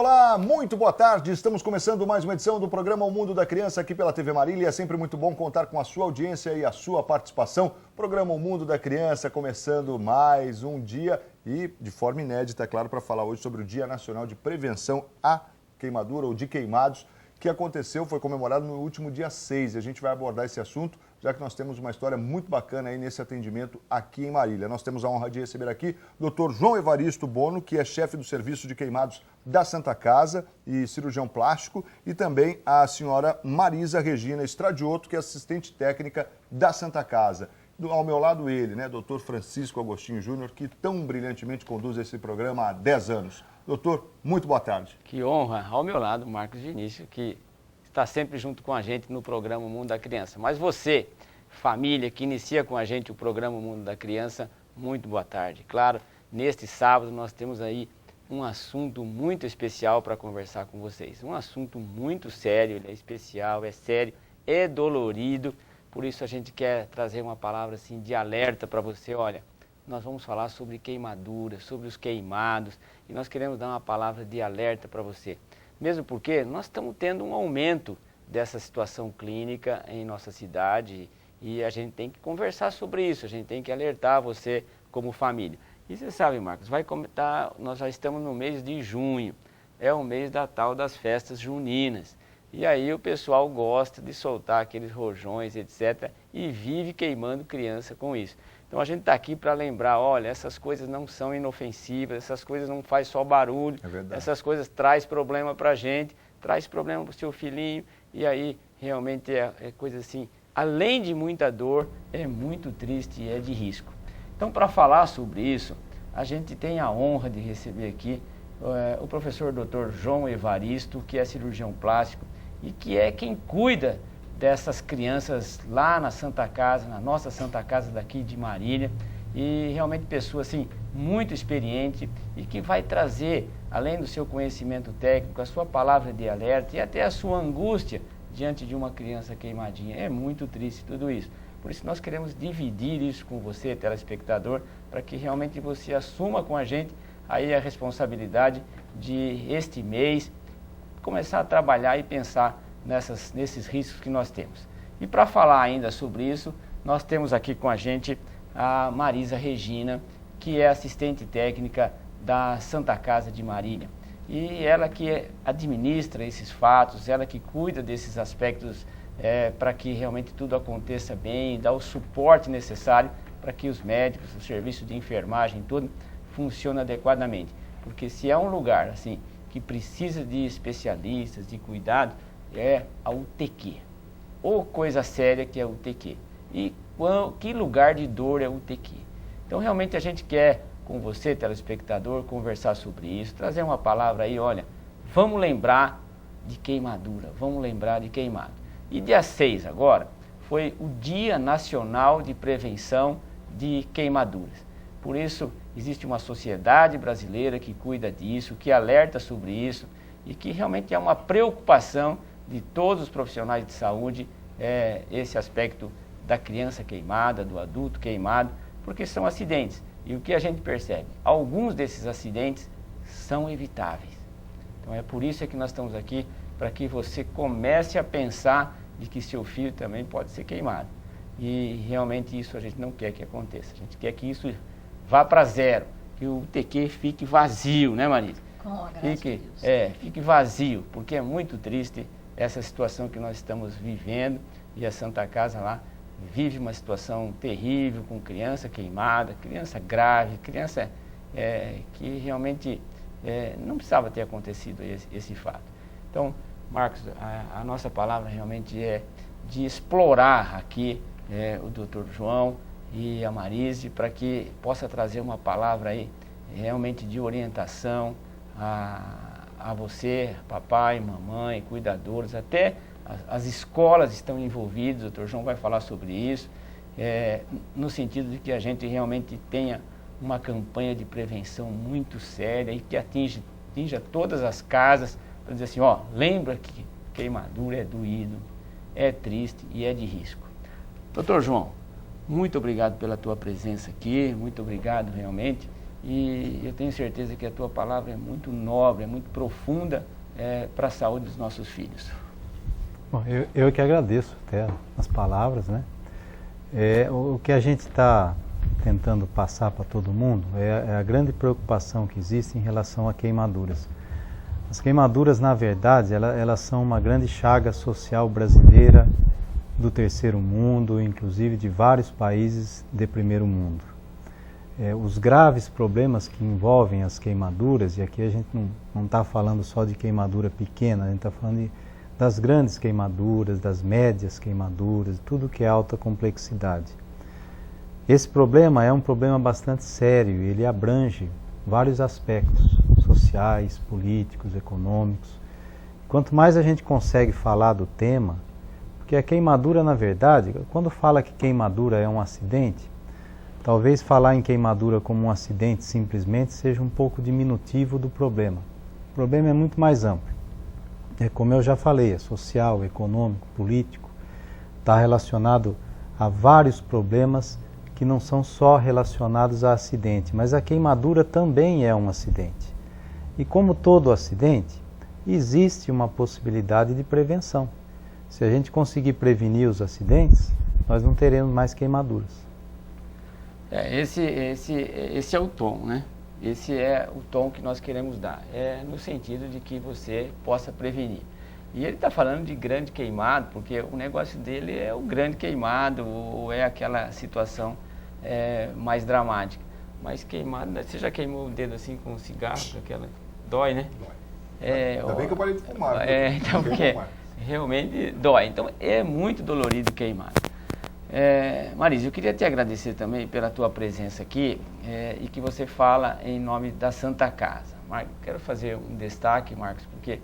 Olá, muito boa tarde. Estamos começando mais uma edição do programa O Mundo da Criança aqui pela TV Marília. É sempre muito bom contar com a sua audiência e a sua participação. Programa O Mundo da Criança começando mais um dia e de forma inédita, é claro, para falar hoje sobre o Dia Nacional de Prevenção à Queimadura ou de Queimados, que aconteceu, foi comemorado no último dia 6. A gente vai abordar esse assunto, já que nós temos uma história muito bacana aí nesse atendimento aqui em Marília. Nós temos a honra de receber aqui o Dr. João Evaristo Bono, que é chefe do Serviço de Queimados da Santa Casa e cirurgião plástico, e também a senhora Marisa Regina Stradioto, que é assistente técnica da Santa Casa. Ao meu lado ele, né, Dr. Francisco Agostinho Júnior, que tão brilhantemente conduz esse programa há 10 anos. Doutor, muito boa tarde. Que honra. Ao meu lado, Marcos Vinícius, que está sempre junto com a gente no programa Mundo da Criança. Mas você, família, que inicia com a gente o programa Mundo da Criança, muito boa tarde. Claro, neste sábado nós temos aí um assunto muito especial para conversar com vocês. Um assunto muito sério, ele é especial, é sério, é dolorido. Por isso a gente quer trazer uma palavra assim de alerta para você. Olha, nós vamos falar sobre queimadura, sobre os queimados, e nós queremos dar uma palavra de alerta para você. Mesmo porque nós estamos tendo um aumento dessa situação clínica em nossa cidade e a gente tem que conversar sobre isso, a gente tem que alertar você como família. E você sabe, Marcos, nós já estamos no mês de junho, é o mês da tal das festas juninas. E aí o pessoal gosta de soltar aqueles rojões, etc. e vive queimando criança com isso. Então a gente está aqui para lembrar, olha, essas coisas não são inofensivas, essas coisas não fazem só barulho, essas coisas traz problema para a gente, traz problema para o seu filhinho, e aí realmente é coisa assim, além de muita dor, é muito triste e é de risco. Então para falar sobre isso, a gente tem a honra de receber aqui o professor Dr. João Evaristo, que é cirurgião plástico e que é quem cuida dessas crianças lá na Santa Casa, na nossa Santa Casa daqui de Marília, e realmente pessoa assim, muito experiente e que vai trazer, além do seu conhecimento técnico, a sua palavra de alerta e até a sua angústia diante de uma criança queimadinha. É muito triste tudo isso. Por isso nós queremos dividir isso com você, telespectador, para que realmente você assuma com a gente aí a responsabilidade de este mês começar a trabalhar e pensar nesses riscos que nós temos. E para falar ainda sobre isso, nós temos aqui com a gente a Marisa Regina, que é assistente técnica da Santa Casa de Marília. E ela que administra esses fatos, ela que cuida desses aspectos para que realmente tudo aconteça bem, dá o suporte necessário para que os médicos, o serviço de enfermagem, tudo funcione adequadamente. Porque se é um lugar assim que precisa de especialistas, de cuidado, é a UTQ, ou coisa séria que é a UTQ. E que lugar de dor é a UTQ? Então realmente a gente quer, com você, telespectador, conversar sobre isso, trazer uma palavra aí, olha, vamos lembrar de queimadura, vamos lembrar de queimado. E dia 6 agora foi o Dia Nacional de Prevenção de Queimaduras. Por isso existe uma sociedade brasileira que cuida disso, que alerta sobre isso e que realmente é uma preocupação de todos os profissionais de saúde, esse aspecto da criança queimada, do adulto queimado, porque são acidentes. E o que a gente percebe? Alguns desses acidentes são evitáveis. Então é por isso que nós estamos aqui, para que você comece a pensar de que seu filho também pode ser queimado. E realmente isso a gente não quer que aconteça. A gente quer que isso vá para zero, que o UTQ fique vazio, né, Marisa? Com a graça de Deus. Fique vazio, porque é muito triste essa situação que nós estamos vivendo, e a Santa Casa lá vive uma situação terrível, com criança queimada, criança grave, criança que realmente não precisava ter acontecido esse fato. Então, Marcos, a nossa palavra realmente é de explorar aqui o Dr. João e a Marise, para que possa trazer uma palavra aí realmente de orientação a você, papai, mamãe, cuidadores, até as escolas estão envolvidas, o Dr. João vai falar sobre isso, no sentido de que a gente realmente tenha uma campanha de prevenção muito séria e que atinja todas as casas, para dizer assim, ó, lembra que queimadura é doído, é triste e é de risco. Dr. João, muito obrigado pela tua presença aqui, muito obrigado realmente. e eu tenho certeza que a tua palavra é muito nobre, é muito profunda para a saúde dos nossos filhos. Bom, eu que agradeço até as palavras, né? O que a gente está tentando passar para todo mundo é a grande preocupação que existe em relação a queimaduras. As queimaduras, na verdade, elas são uma grande chaga social brasileira, do terceiro mundo, inclusive de vários países de primeiro mundo. Os graves problemas que envolvem as queimaduras, e aqui a gente não está falando só de queimadura pequena, a gente está falando das grandes queimaduras, das médias queimaduras, tudo que é alta complexidade. Esse problema é um problema bastante sério, ele abrange vários aspectos sociais, políticos, econômicos. Quanto mais a gente consegue falar do tema, porque a queimadura, na verdade, quando fala que queimadura é um acidente, talvez falar em queimadura como um acidente simplesmente seja um pouco diminutivo do problema. O problema é muito mais amplo. Como eu já falei, é social, econômico, político, está relacionado a vários problemas que não são só relacionados a acidente, mas a queimadura também é um acidente. E como todo acidente, existe uma possibilidade de prevenção. Se a gente conseguir prevenir os acidentes, nós não teremos mais queimaduras. Esse é o tom, né? Esse é o tom que nós queremos dar, no sentido de que você possa prevenir. E ele está falando de grande queimado, porque o negócio dele é o grande queimado, ou é aquela situação mais dramática. Mas queimado, você já queimou o dedo assim com um cigarro, aquela... Dói, né? Dói. Ainda bem que eu parei de fumar. Né? Então, porque realmente dói. Então, é muito dolorido queimado. Marisa, eu queria te agradecer também pela tua presença aqui e que você fala em nome da Santa Casa. Quero fazer um destaque, Marcos, porque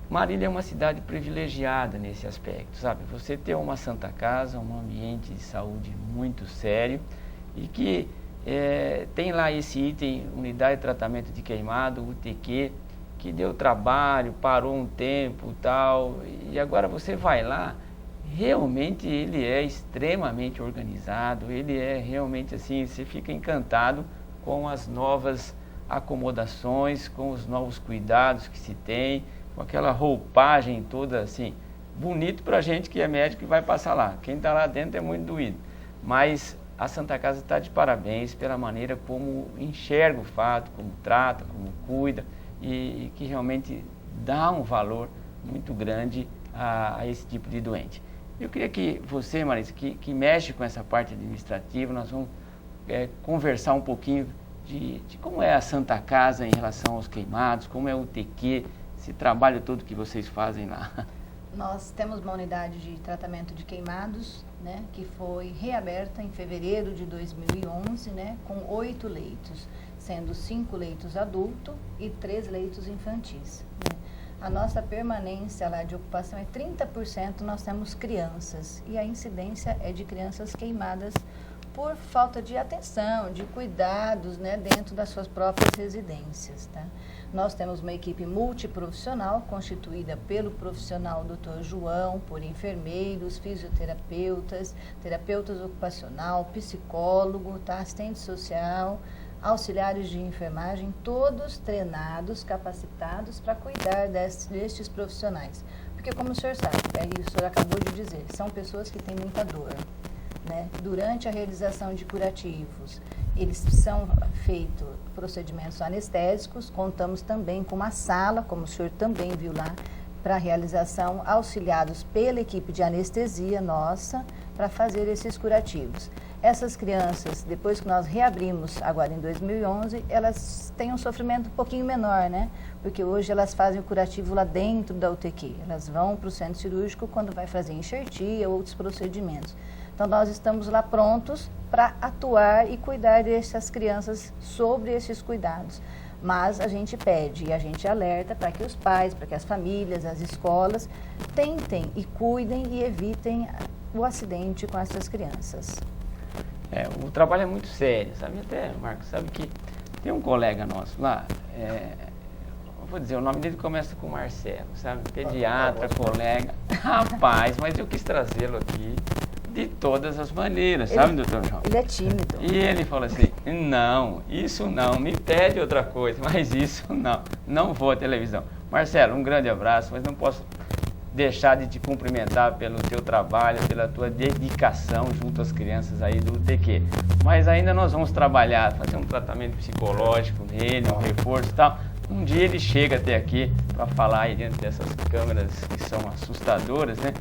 Marília é uma cidade privilegiada nesse aspecto, sabe? Você ter uma Santa Casa, um ambiente de saúde muito sério e que tem lá esse item, Unidade de Tratamento de Queimado, UTQ, que deu trabalho, parou um tempo e tal, e agora você vai lá, realmente ele é extremamente organizado, ele é realmente assim, você fica encantado com as novas acomodações, com os novos cuidados que se tem, com aquela roupagem toda assim, bonito pra gente que é médico e vai passar lá. Quem está lá dentro é muito doído, mas a Santa Casa está de parabéns pela maneira como enxerga o fato, como trata, como cuida e que realmente dá um valor muito grande a esse tipo de doente. Eu queria que você, Marisa, que mexe com essa parte administrativa, nós vamos conversar um pouquinho de como é a Santa Casa em relação aos queimados, como é o TQ, esse trabalho todo que vocês fazem lá. Nós temos uma unidade de tratamento de queimados, né, que foi reaberta em fevereiro de 2011, né, com 8 leitos, sendo 5 leitos adulto e 3 leitos infantis. Né. A nossa permanência lá de ocupação é 30%, nós temos crianças, e a incidência é de crianças queimadas por falta de atenção, de cuidados, né, dentro das suas próprias residências. Tá? Nós temos uma equipe multiprofissional, constituída pelo profissional Dr. João, por enfermeiros, fisioterapeutas, terapeutas ocupacional, psicólogo, tá? Assistente social, auxiliares de enfermagem, todos treinados, capacitados para cuidar destes profissionais. Porque, como o senhor sabe, o senhor acabou de dizer, são pessoas que têm muita dor. Né? Durante a realização de curativos, eles são feitos procedimentos anestésicos, contamos também com uma sala, como o senhor também viu lá, para realização, auxiliados pela equipe de anestesia nossa, para fazer esses curativos. Essas crianças, depois que nós reabrimos, agora em 2011, elas têm um sofrimento um pouquinho menor, né? Porque hoje elas fazem o curativo lá dentro da UTQ. Elas vão para o centro cirúrgico quando vai fazer enxertia ou outros procedimentos. Então, nós estamos lá prontos para atuar e cuidar dessas crianças sobre esses cuidados. Mas a gente pede e a gente alerta para que os pais, para que as famílias, as escolas tentem e cuidem e evitem o acidente com essas crianças. O trabalho é muito sério, sabe? Até, Marcos, sabe que tem um colega nosso lá, vou dizer, o nome dele começa com Marcelo, sabe? Pediatra, colega. Rapaz, mas eu quis trazê-lo aqui. de todas as maneiras, sabe, doutor João? Ele é tímido. E ele falou assim, não, isso não, me pede outra coisa, mas isso não vou à televisão. Marcelo, um grande abraço, mas não posso deixar de te cumprimentar pelo teu trabalho, pela tua dedicação junto às crianças aí do UTQ. Mas ainda nós vamos trabalhar, fazer um tratamento psicológico nele, um reforço e tal. Um dia ele chega até aqui para falar aí dentro dessas câmeras que são assustadoras, né?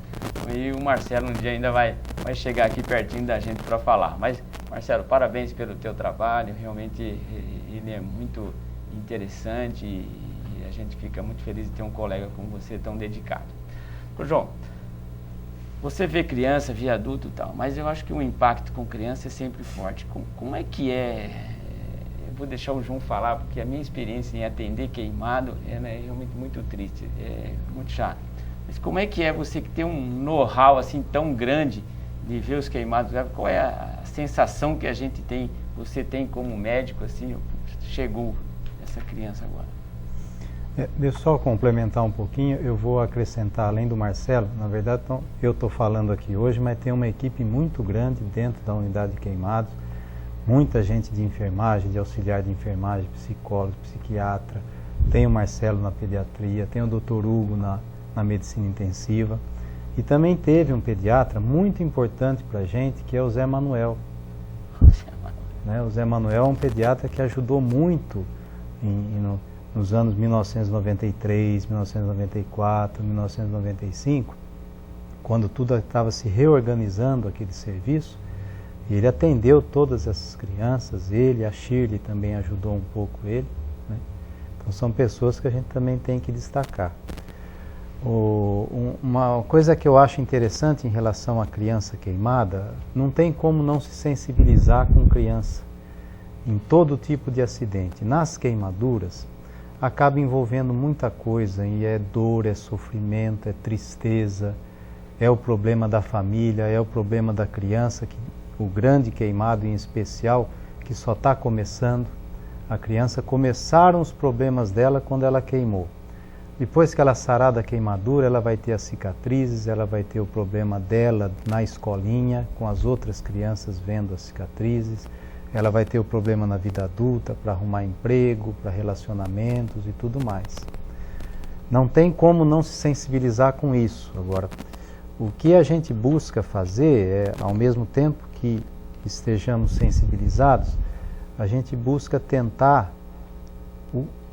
E o Marcelo um dia ainda vai chegar aqui pertinho da gente para falar. Mas, Marcelo, parabéns pelo teu trabalho, realmente ele é muito interessante e a gente fica muito feliz de ter um colega como você tão dedicado. Ô, João, você vê criança, vê adulto e tal, mas eu acho que o impacto com criança é sempre forte. Como é que é? Eu vou deixar o João falar, porque a minha experiência em atender queimado é realmente muito triste, é muito chato. Mas como é que é você que tem um know-how assim tão grande de ver os queimados? Qual é a sensação que a gente tem, você tem como médico, assim, chegou essa criança agora? Deixa eu só complementar um pouquinho, eu vou acrescentar, além do Marcelo, na verdade eu estou falando aqui hoje, mas tem uma equipe muito grande dentro da unidade de queimados, muita gente de enfermagem, de auxiliar de enfermagem, psicólogo, psiquiatra, tem o Marcelo na pediatria, tem o Dr. Hugo na medicina intensiva, e também teve um pediatra muito importante para a gente, que é o Zé Manuel. O Zé Manuel é um pediatra que ajudou muito nos anos 1993, 1994, 1995, quando tudo estava se reorganizando aquele serviço, e ele atendeu todas essas crianças, a Shirley também ajudou um pouco ele, né? Então são pessoas que a gente também tem que destacar. Uma coisa que eu acho interessante em relação à criança queimada, não tem como não se sensibilizar com criança em todo tipo de acidente. Nas queimaduras, acaba envolvendo muita coisa, e é dor, é sofrimento, é tristeza, é o problema da família, é o problema da criança, o grande queimado em especial, que só está começando. A criança, começaram os problemas dela quando ela queimou. Depois que ela sarar da queimadura, ela vai ter as cicatrizes, ela vai ter o problema dela na escolinha, com as outras crianças vendo as cicatrizes, ela vai ter o problema na vida adulta, para arrumar emprego, para relacionamentos e tudo mais. Não tem como não se sensibilizar com isso. Agora, o que a gente busca fazer é, ao mesmo tempo que estejamos sensibilizados, a gente busca tentar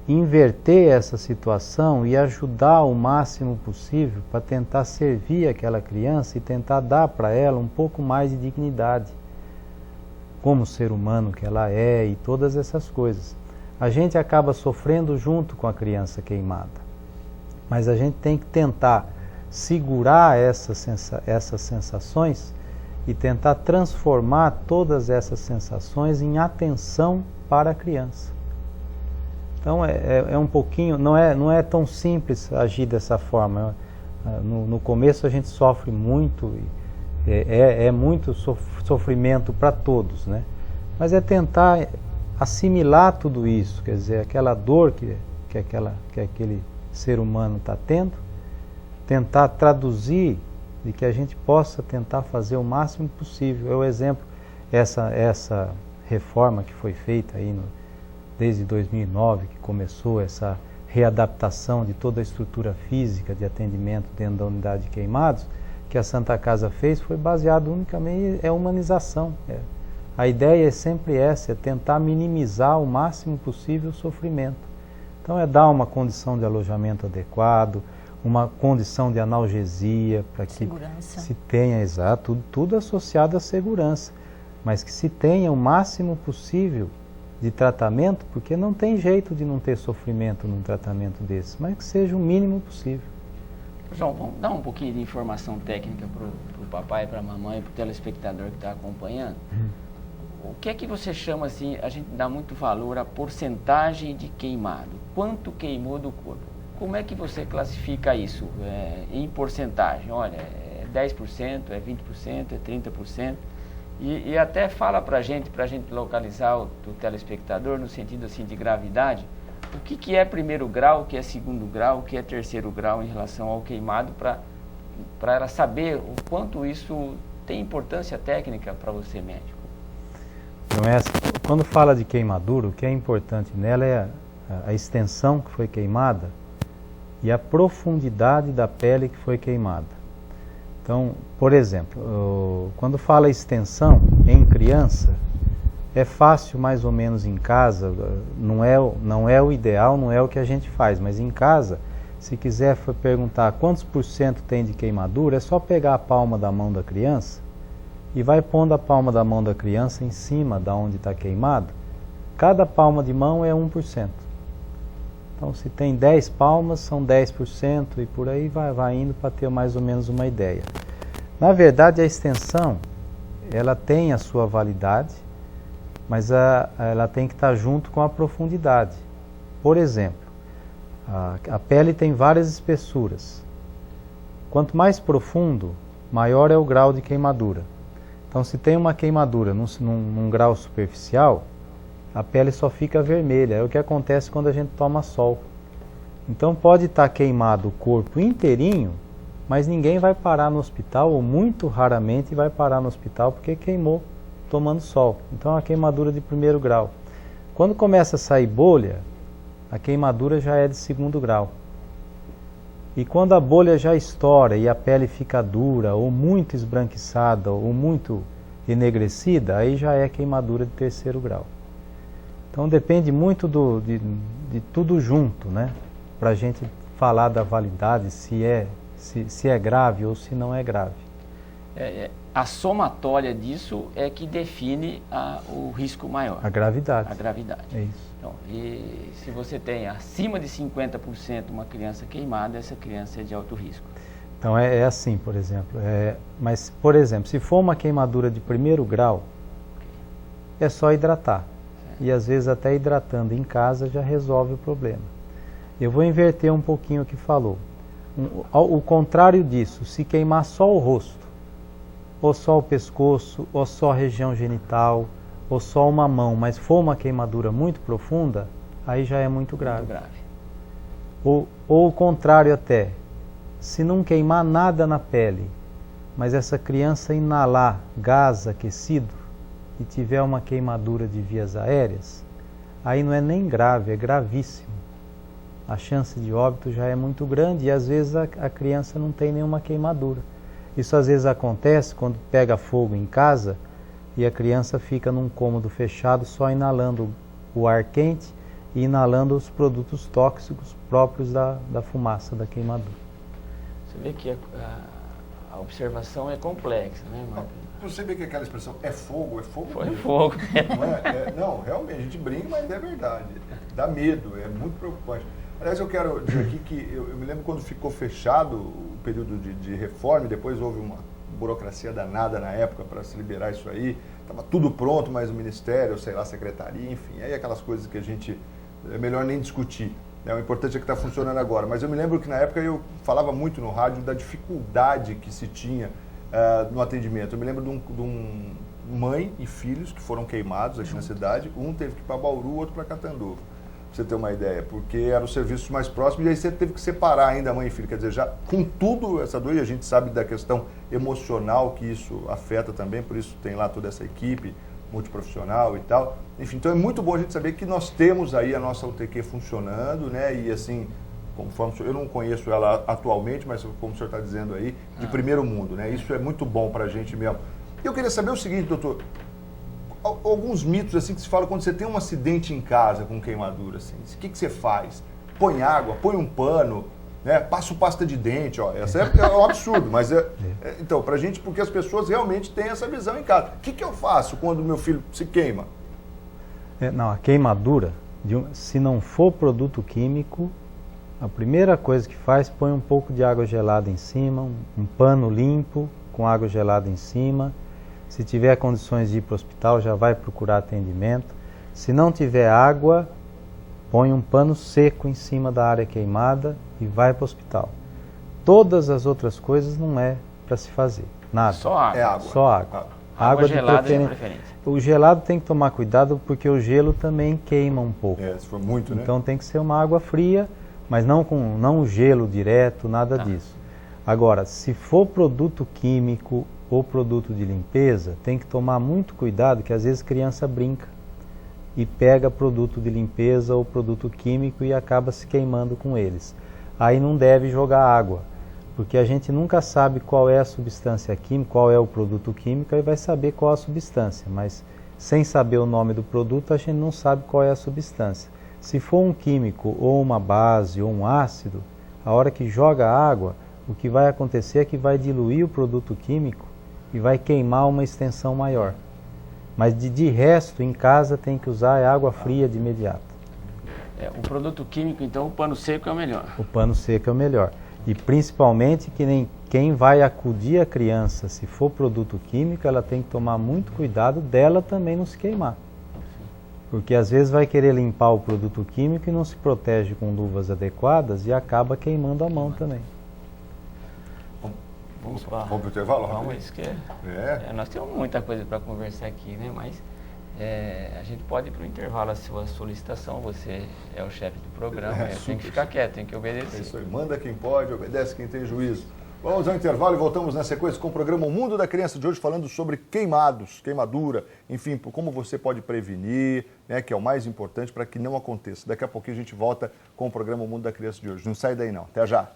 inverter essa situação e ajudar o máximo possível para tentar servir aquela criança e tentar dar para ela um pouco mais de dignidade, como ser humano que ela é e todas essas coisas. A gente acaba sofrendo junto com a criança queimada, mas a gente tem que tentar segurar essas sensações e tentar transformar todas essas sensações em atenção para a criança. Então é um pouquinho, não é tão simples agir dessa forma. No começo a gente sofre muito, é muito sofrimento para todos, né? Mas é tentar assimilar tudo isso, quer dizer, aquela dor que aquele ser humano está tendo, tentar traduzir de que a gente possa tentar fazer o máximo possível. É o exemplo, essa reforma que foi feita aí desde 2009, que começou essa readaptação de toda a estrutura física de atendimento dentro da unidade de queimados, que a Santa Casa fez, foi baseado unicamente em humanização. A ideia é sempre essa, é tentar minimizar o máximo possível o sofrimento. Então é dar uma condição de alojamento adequado, uma condição de analgesia, para que segurança. Se tenha, exato, tudo associado à segurança, mas que se tenha o máximo possível de tratamento, porque não tem jeito de não ter sofrimento num tratamento desse, mas que seja o mínimo possível. João, vamos dar um pouquinho de informação técnica para o papai, para a mamãe, para o telespectador que está acompanhando. O que é que você chama assim, a gente dá muito valor à porcentagem de queimado, quanto queimou do corpo? Como é que você classifica isso em porcentagem? Olha, é 10%, é 20%, é 30%? E até fala para a gente localizar o telespectador no sentido assim de gravidade, o que é primeiro grau, o que é segundo grau, o que é terceiro grau em relação ao queimado, para ela saber o quanto isso tem importância técnica para você, médico? Então, quando fala de queimadura, o que é importante nela é a extensão que foi queimada e a profundidade da pele que foi queimada. Então, por exemplo, quando fala extensão em criança, é fácil mais ou menos em casa, não é o ideal, não é o que a gente faz, mas em casa, se quiser perguntar quantos % tem de queimadura, é só pegar a palma da mão da criança e vai pondo a palma da mão da criança em cima da onde está queimado. Cada palma de mão é 1%. Então, se tem 10 palmas, são 10% e por aí vai indo para ter mais ou menos uma ideia. Na verdade, a extensão, ela tem a sua validade, mas ela tem que estar junto com a profundidade. Por exemplo, a pele tem várias espessuras. Quanto mais profundo, maior é o grau de queimadura. Então, se tem uma queimadura num grau superficial, a pele só fica vermelha. É o que acontece quando a gente toma sol. Então pode estar queimado o corpo inteirinho, mas ninguém vai parar no hospital, ou muito raramente vai parar no hospital porque queimou tomando sol. Então é uma queimadura de 1º grau. Quando começa a sair bolha, a queimadura já é de 2º grau. E quando a bolha já estoura e a pele fica dura, ou muito esbranquiçada, ou muito enegrecida, aí já é queimadura de 3º grau. Então depende muito de tudo junto, né? Para a gente falar da validade, se é grave ou se não é grave. A somatória disso é que define o risco maior. A gravidade. A gravidade. É isso. Então, e se você tem acima de 50% uma criança queimada, essa criança é de alto risco. Então é assim, por exemplo. Mas, por exemplo, se for uma queimadura de 1º grau, é só hidratar. E às vezes até hidratando em casa já resolve o problema. Eu vou inverter um pouquinho o que falou. O contrário disso, se queimar só o rosto, ou só o pescoço, ou só a região genital, ou só uma mão, mas for uma queimadura muito profunda, aí já é muito grave. Muito grave. Ou o contrário até, se não queimar nada na pele, mas essa criança inalar gás aquecido e tiver uma queimadura de vias aéreas, aí não é nem grave, é gravíssimo. A chance de óbito já é muito grande e às vezes a criança não tem nenhuma queimadura. Isso às vezes acontece quando pega fogo em casa e a criança fica num cômodo fechado só inalando o ar quente e inalando os produtos tóxicos próprios da fumaça da queimadura. Você vê que a observação é complexa, né, Marcos? Você vê que aquela expressão é fogo Foi mesmo. fogo. Não, realmente, a gente brinca, mas é verdade. Dá medo, é muito preocupante. Aliás, eu quero dizer aqui que eu me lembro quando ficou fechado o período de reforma, e depois houve uma burocracia danada na época para se liberar isso aí. Estava tudo pronto, mas o Ministério, sei lá, a Secretaria, enfim, aí aquelas coisas que a gente é melhor nem discutir. Né? O importante é que está funcionando agora. Mas eu me lembro que na época eu falava muito no rádio da dificuldade que se tinha no atendimento. Eu me lembro de um mãe e filhos que foram queimados aqui na cidade. Um teve que ir para Bauru, o outro para Catanduva. Pra você ter uma ideia, porque eram os serviços mais próximos e aí você teve que separar ainda mãe e filho. Quer dizer, já com tudo essa dor, e a gente sabe da questão emocional que isso afeta também, por isso tem lá toda essa equipe multiprofissional e tal. Enfim, então é muito bom a gente saber que nós temos aí a nossa UTQ funcionando, né? E assim, conforme eu não conheço ela atualmente, mas como o senhor está dizendo aí, de primeiro mundo, né? Isso é muito bom para a gente mesmo. Eu queria saber o seguinte, doutor, alguns mitos assim que se fala quando você tem um acidente em casa com queimadura, assim, o que você faz? Põe água, põe um pano, né? Passa pasta de dente, ó. Essa é um absurdo, mas então, pra gente, porque as pessoas realmente têm essa visão em casa. O que eu faço quando meu filho se queima? Não, a queimadura, se não for produto químico, a primeira coisa que faz, põe um pouco de água gelada em cima, um pano limpo com água gelada em cima. Se tiver condições de ir para o hospital, já vai procurar atendimento. Se não tiver água, põe um pano seco em cima da área queimada e vai para o hospital. Todas as outras coisas não é para se fazer, nada. Só água. É água. Só água. Água gelada é preferência. O gelado tem que tomar cuidado porque o gelo também queima um pouco. Se for muito, né? Então tem que ser uma água fria, mas não gelo direto, nada disso. Agora, se for produto químico ou produto de limpeza, tem que tomar muito cuidado, que às vezes criança brinca e pega produto de limpeza ou produto químico e acaba se queimando com eles. Aí não deve jogar água, porque a gente nunca sabe qual é a substância química, qual é o produto químico, e vai saber qual a substância, mas sem saber o nome do produto, a gente não sabe qual é a substância. Se for um químico, ou uma base, ou um ácido, a hora que joga água, o que vai acontecer é que vai diluir o produto químico e vai queimar uma extensão maior. Mas de resto, em casa tem que usar água fria de imediato. O produto químico, então, o pano seco é o melhor. O pano seco é o melhor. E principalmente que nem quem vai acudir a criança, se for produto químico, ela tem que tomar muito cuidado dela também não se queimar. Porque às vezes vai querer limpar o produto químico e não se protege com luvas adequadas e acaba queimando a mão também. Vamos para o intervalo? Vamos, nós temos muita coisa para conversar aqui, né? Mas a gente pode ir para o intervalo, a sua solicitação, você é o chefe do programa, tem que ficar quieto, tem que obedecer. É isso aí, manda quem pode, obedece quem tem juízo. Vamos ao intervalo e voltamos na sequência com o programa O Mundo da Criança de hoje, falando sobre queimados, queimadura, enfim, como você pode prevenir, né, que é o mais importante para que não aconteça. Daqui a pouquinho a gente volta com o programa O Mundo da Criança de hoje. Não sai daí não, até já!